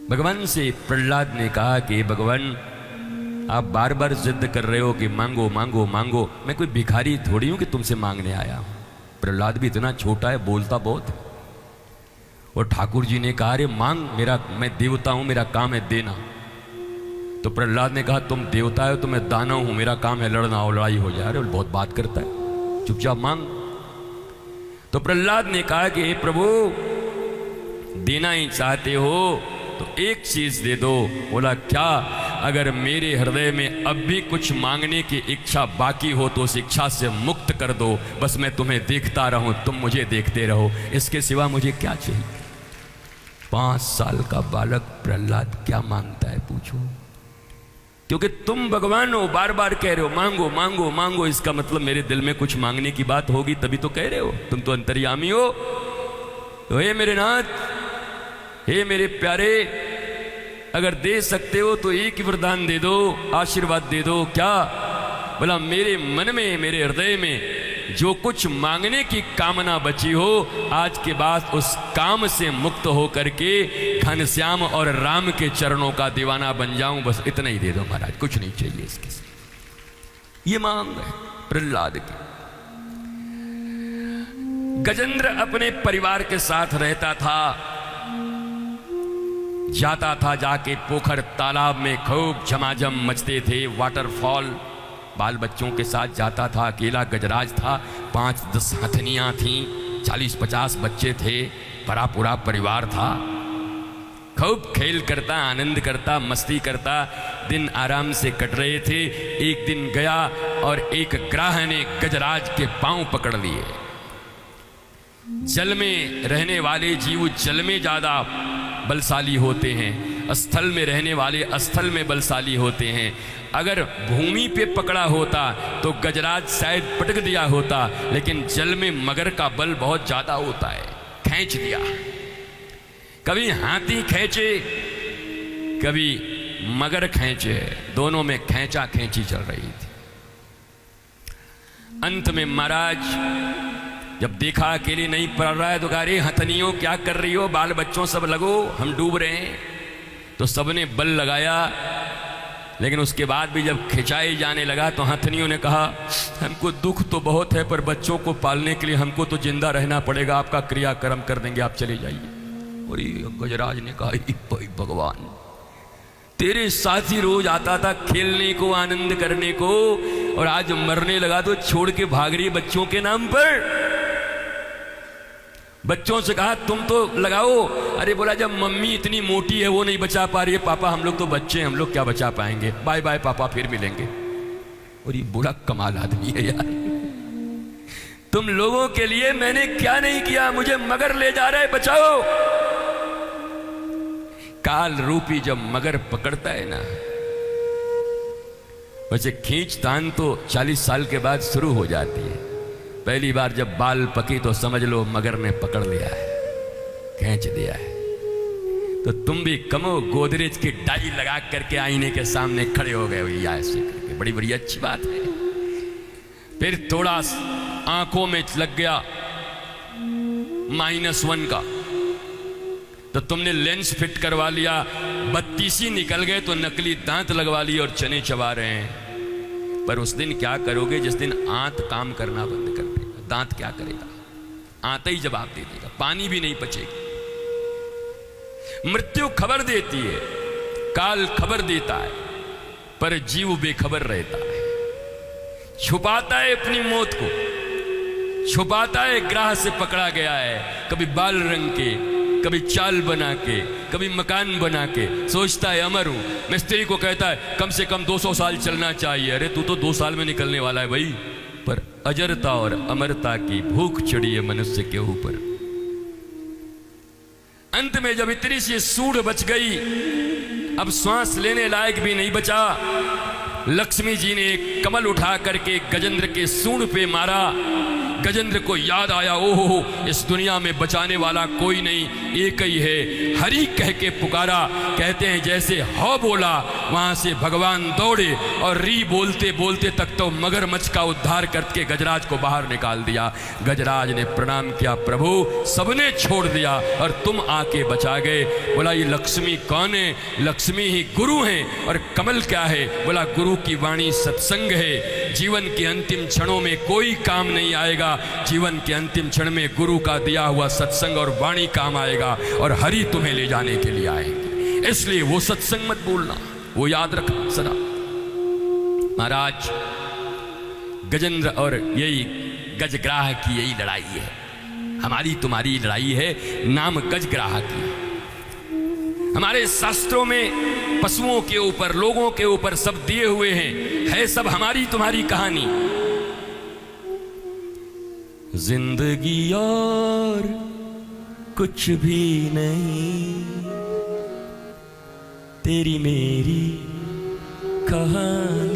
भगवान से प्रहलाद ने कहा कि भगवान आप बार बार जिद कर रहे हो कि मांगो मांगो मांगो, मैं कोई भिखारी थोड़ी हूं कि तुमसे मांगने आया हूं। प्रहलाद भी इतना छोटा है, बोलता बहुत। और ठाकुर जी ने कहा अरे मांग, मैं देवता हूं, मेरा काम है देना। तो प्रहलाद ने कहा तुम देवता हो तो मैं दानव हूं, मेरा काम है लड़ना, और लड़ाई हो जाए। अरे बहुत बात करता है, चुपचाप मांग। तो प्रहलाद ने कहा कि हे प्रभु देना ही चाहते हो तो एक चीज दे दो। बोला क्या? अगर मेरे हृदय में अब भी कुछ मांगने की इच्छा बाकी हो तो उस इच्छा से मुक्त कर दो, बस मैं तुम्हें देखता रहूं, तुम मुझे देखते रहो, इसके सिवा मुझे क्या चाहिए। 5 साल का बालक प्रहलाद क्या मांगता है पूछो? क्योंकि तुम भगवान हो, बार बार कह रहे हो मांगो मांगो मांगो, इसका मतलब मेरे दिल में कुछ मांगने की बात होगी तभी तो कह रहे हो। तुम तो अंतर्यामी हो। तो हे मेरे नाथ, हे मेरे प्यारे, अगर दे सकते हो तो एक ही वरदान दे दो, आशीर्वाद दे दो। क्या? बोला मेरे मन में, मेरे हृदय में जो कुछ मांगने की कामना बची हो, आज के बाद उस काम से मुक्त हो करके घनश्याम और राम के चरणों का दीवाना बन जाऊं, बस इतना ही दे दो महाराज, कुछ नहीं चाहिए इसके से। ये मांग है प्रहलाद की। गजेंद्र अपने परिवार के साथ रहता था, जाता था, जाके पोखर तालाब में खूब झमाझम मचते थे, वाटरफॉल, बाल बच्चों के साथ जाता था। अकेला गजराज था, 5-10 हथनियाँ थीं, 40-50 बच्चे थे, बड़ा पूरा परिवार था। खूब खेल करता, आनंद करता, मस्ती करता, दिन आराम से कट रहे थे। एक दिन गया और एक ग्राह ने गजराज के पांव पकड़ लिए। जल में रहने वाले जीव जल में ज़्यादा बलशाली होते हैं, स्थल में रहने वाले स्थल में बलशाली होते हैं। अगर भूमि पे पकड़ा होता तो गजराज शायद पटक दिया होता, लेकिन जल में मगर का बल बहुत ज़्यादा होता है, खींच दिया। कभी हाथी खींचे, कभी मगर खींचे, दोनों में खींचा खींची चल रही थी। अंत में महाराज जब देखा अकेले नहीं पड़ रहा है तो कहा अरे हथनियों क्या कर रही हो, बाल बच्चों सब लगो, हम डूब रहे हैं। तो सबने बल लगाया, लेकिन उसके बाद भी जब खिंचाई जाने लगा तो हथनियों ने कहा हमको दुख तो बहुत है, पर बच्चों को पालने के लिए हमको तो जिंदा रहना पड़ेगा, आपका क्रियाक्रम कर देंगे, आप चले जाइए। और गजराज ने कहा भाई भगवान, तेरे साथ ही रोज आता था खेलने को, आनंद करने को, और आज मरने लगा तो छोड़ के भाग रही बच्चों के नाम पर। बच्चों से कहा तुम तो लगाओ। अरे बोला जब मम्मी इतनी मोटी है वो नहीं बचा पा रही है, पापा हम लोग तो बच्चे हैं, हम लोग क्या बचा पाएंगे, बाय बाय पापा, फिर मिलेंगे। और ये बड़ा कमाल आदमी है यार। तुम लोगों के लिए मैंने क्या नहीं किया, मुझे मगर ले जा रहा है, बचाओ। काल रूपी जब मगर पकड़ता है ना, वैसे खींचतान तो 40 साल के बाद शुरू हो जाती है। पहली बार जब बाल पकी तो समझ लो मगर ने पकड़ लिया है, खींच दिया है। तो तुम भी कमो गोदरेज की डाई लगा करके आईने के सामने खड़े हो गए भैया, ऐसे करके, बड़ी बड़ी अच्छी बात है। फिर थोड़ा आंखों में लग गया -1 का, तो तुमने लेंस फिट करवा लिया, 32 निकल गए तो नकली दांत लगवा लिए और चने चबा रहे हैं। पर उस दिन क्या करोगे जिस दिन आंत काम करना बंद कर देगा? दांत क्या करेगा? आंत ही जवाब दे देगा, पानी भी नहीं पचेगी। मृत्यु खबर देती है, काल खबर देता है, पर जीव बेखबर रहता है, छुपाता है अपनी मौत को, छुपाता है ग्राह से पकड़ा गया है, कभी बाल रंग के, कभी चाल बना के, कभी मकान बना के, सोचता है अमर हूं। मिस्त्री को कहता है कम से कम 200 साल चलना चाहिए, अरे तू तो 2 साल में निकलने वाला है भाई। पर अजरता और अमरता की भूख चढ़ी है मनुष्य के ऊपर। अंत में जब इतनी सी सूढ़ बच गई, अब श्वास लेने लायक भी नहीं बचा, लक्ष्मी जी ने एक कमल उठा करके गजेंद्र के सूंड पे मारा। गजेंद्र को याद आया, ओहो इस दुनिया में बचाने वाला कोई नहीं, एक ही है। हरि कह के पुकारा। कहते हैं जैसे हौ बोला वहां से भगवान दौड़े और री बोलते बोलते तक तो मगरमच्छ का उद्धार करके गजराज को बाहर निकाल दिया। गजराज ने प्रणाम किया, प्रभु सबने छोड़ दिया और तुम आके बचा गए। बोला ये लक्ष्मी कौन है? लक्ष्मी ही गुरु हैं। और कमल क्या है? बोला गुरु की वाणी सत्संग है। जीवन के अंतिम क्षणों में कोई काम नहीं आएगा, जीवन के अंतिम क्षण में गुरु का दिया हुआ सत्संग और वाणी काम आएगा और हरि तुम्हें ले जाने के लिए आएंगे। इसलिए वो सत्संग मत भूलना, वो याद रखना सदा। महाराज गजेंद्र और यही गजग्राह की यही लड़ाई है, हमारी तुम्हारी लड़ाई है, नाम गजग्राह की। हमारे शास्त्रों में पशुओं के ऊपर, लोगों के ऊपर सब दिए हुए हैं, है सब हमारी तुम्हारी कहानी। जिंदगी और कुछ भी नहीं, तेरी मेरी कहानी।